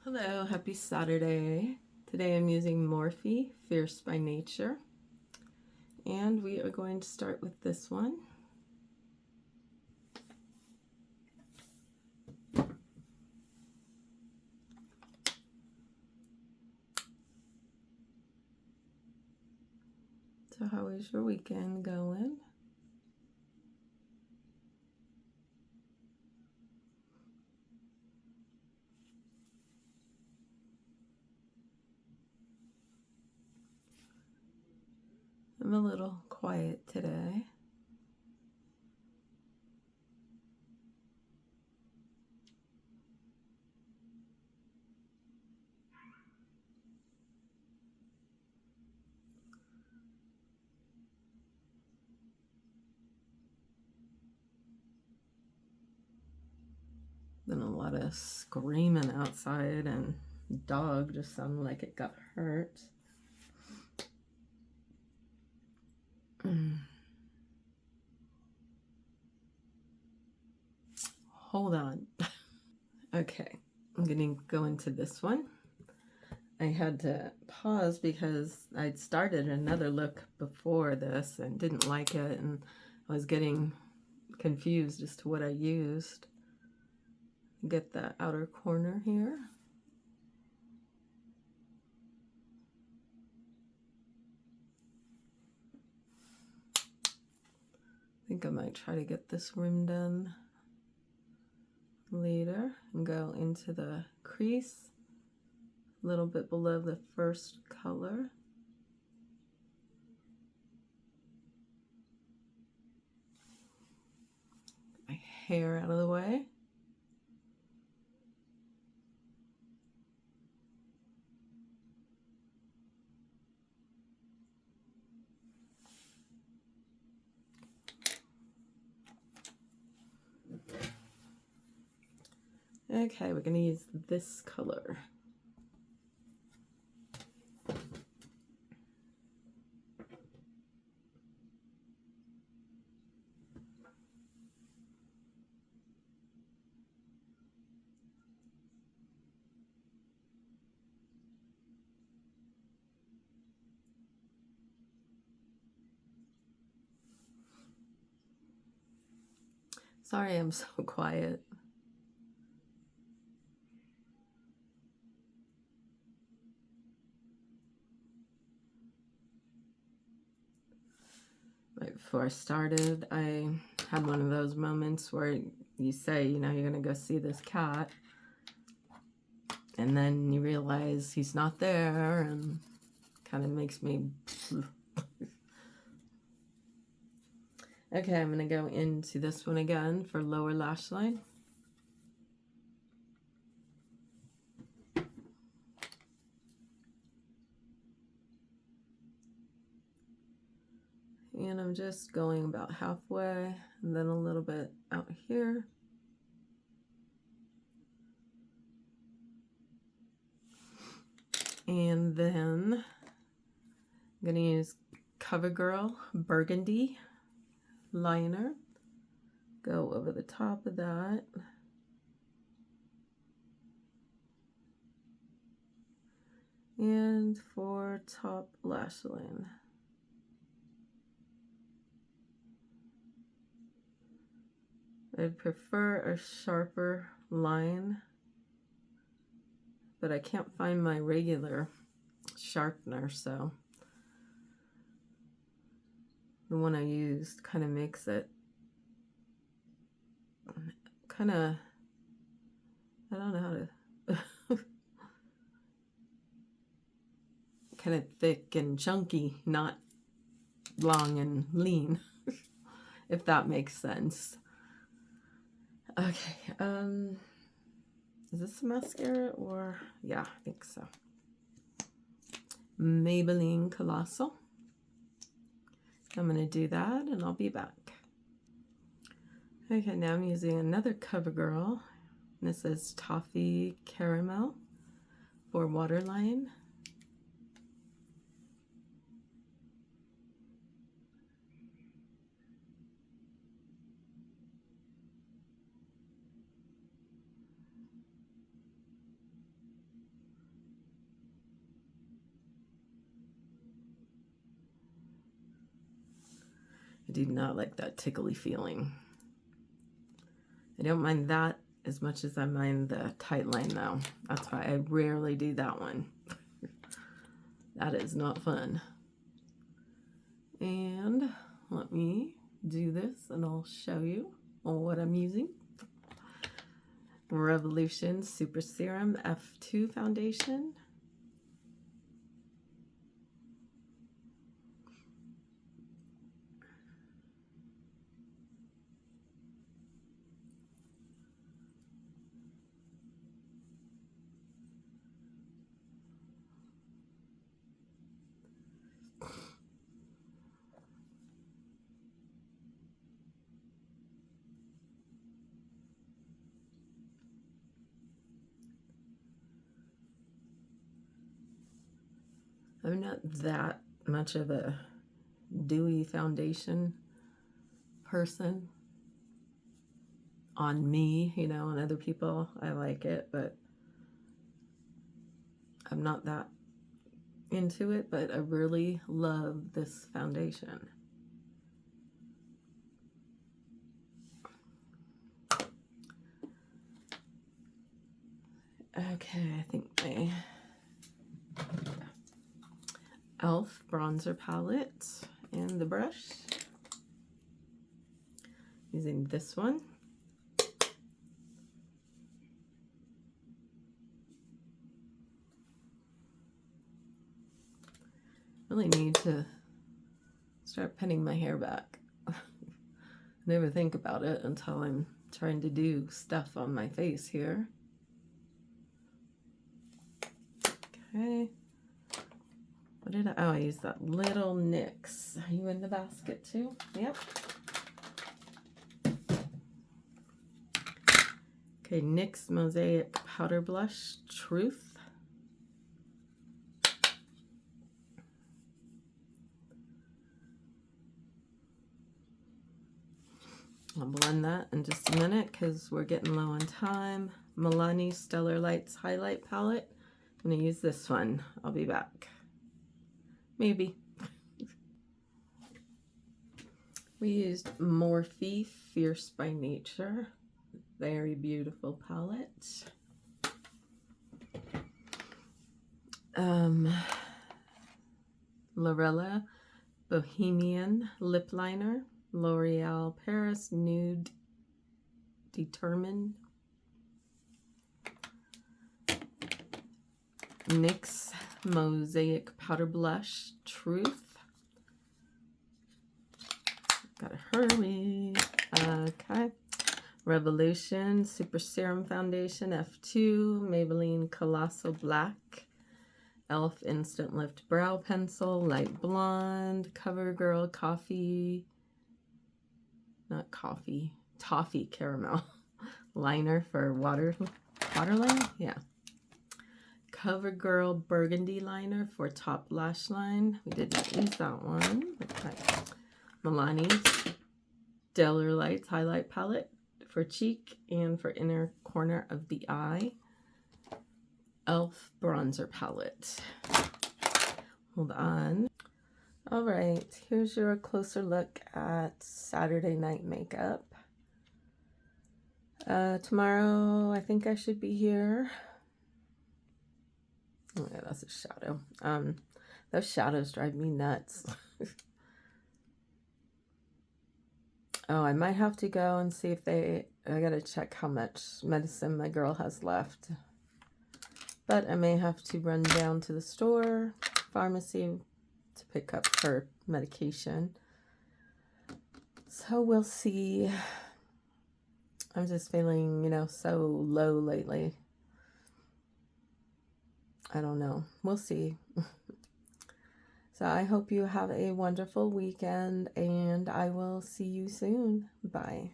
Hello, happy Saturday. Today I'm using Morphe Fierce by Nature, and we are going to start with this one. So how is your weekend going? I'm a little quiet today. Been a lot of screaming outside, and the dog just sounded like it got hurt. Hold on. Okay, I'm gonna go into this one. I had to pause because I'd started another look before this and didn't like it, and I was getting confused as to what I used. Get the outer corner here. I think I might try to get this rim done later and go into the crease a little bit below the first color. Get my hair out of the way. Okay, we're going to use this color. Sorry I'm so quiet. Right before I started, I had one of those moments where you say, you know, you're going to go see this cat, and then you realize he's not there, and kind of makes me Okay, I'm going to go into this one again for lower lash line. And I'm just going about halfway and then a little bit out here. And then I'm going to use CoverGirl Burgundy liner. Go over the top of that. And for top lash line. I'd prefer a sharper line, but I can't find my regular sharpener, so the one I used kind of makes it kind of, I don't know how to, kind of thick and chunky, not long and lean, if that makes sense. Okay, is this a mascara or, yeah, I think so. Maybelline Colossal. I'm going to do that and I'll be back. Okay, now I'm using another CoverGirl. This is Toffee Caramel for waterline. do not like that tickly feeling. I don't mind that as much as I mind the tight line though. That's why I rarely do that one. That is not fun. And let me do this and I'll show you what I'm using. Revolution Super Serum F2 Foundation. I'm not that much of a dewy foundation person. On me, you know, on other people, I like it, but I'm not that into it, but I really love this foundation. Okay, I think my e.l.f. bronzer palette and the brush. Using this one. Really need to start pinning my hair back. I never think about it until I'm trying to do stuff on my face here. Okay. What did I used that little NYX. Are you in the basket too? Yep. Okay, NYX Mosaic Powder Blush Truth. I'll blend that in just a minute because we're getting low on time. Milani Stellar Lights Highlight Palette. I'm going to use this one. I'll be back. Maybe. We used Morphe Fierce by Nature. Very beautiful palette. Lorella Bohemian Lip Liner. L'Oreal Paris Nude Determined. NYX Mosaic Powder Blush Truth. Gotta hurry. Okay. Revolution Super Serum Foundation F2. Maybelline Colossal Black. e.l.f. Instant Lift Brow Pencil. Light Blonde. CoverGirl Coffee. Not coffee. Toffee Caramel. Liner for waterline? Yeah. CoverGirl Burgundy Liner for top lash line. We did not use that one. Okay. Milani Stellar Lights Highlight Palette for cheek and for inner corner of the eye. e.l.f. Bronzer Palette. Hold on. All right, here's your closer look at Saturday night makeup. Tomorrow, I think I should be here. Oh yeah, that's a shadow. Those shadows drive me nuts. Oh, I might have to go and see if I gotta check how much medicine my girl has left. But I may have to run down to the store, pharmacy, to pick up her medication. So we'll see. I'm just feeling, you know, so low lately. I don't know. We'll see. So I hope you have a wonderful weekend and I will see you soon. Bye.